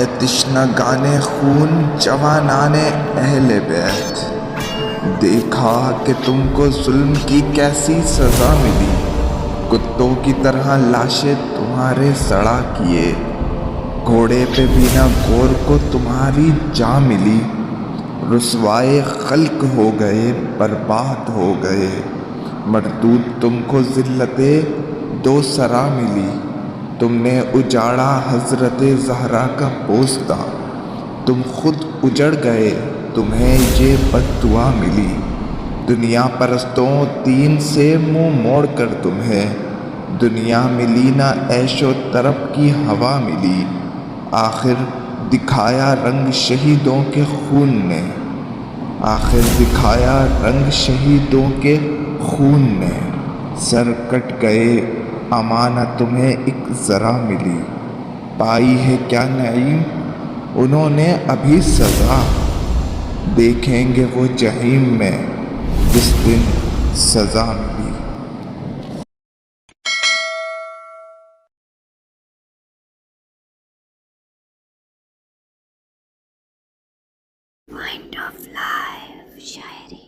اے تشنگان خون جوانان اہل بیت، دیکھا کہ تم کو ظلم کی کیسی سزا ملی، کتوں کی طرح لاشیں تمہارے سڑا کیے، گھوڑے پہ بینا گور کو تمہاری جاں ملی، رسوائے خلق ہو گئے برباد ہو گئے، مردود تم کو ذلت دو سرا ملی، تم نے اجاڑا حضرت زہرا کا پوستہ، تم خود اجڑ گئے تمہیں یہ بد دعا ملی، دنیا پرستوں دین سے منہ موڑ کر تمہیں، دنیا ملی نہ عیش و طرب کی ہوا ملی، آخر دکھایا رنگ شہیدوں کے خون نے، آخر دکھایا رنگ شہیدوں کے خون نے، سر کٹ گئے امانہ تمہیں ایک ذرا ملی، پائی ہے کیا نعیم انہوں نے ابھی سزا، دیکھیں گے وہ جحیم میں جس دن سزا ملی۔ پوائنٹ آف لائف شاعری۔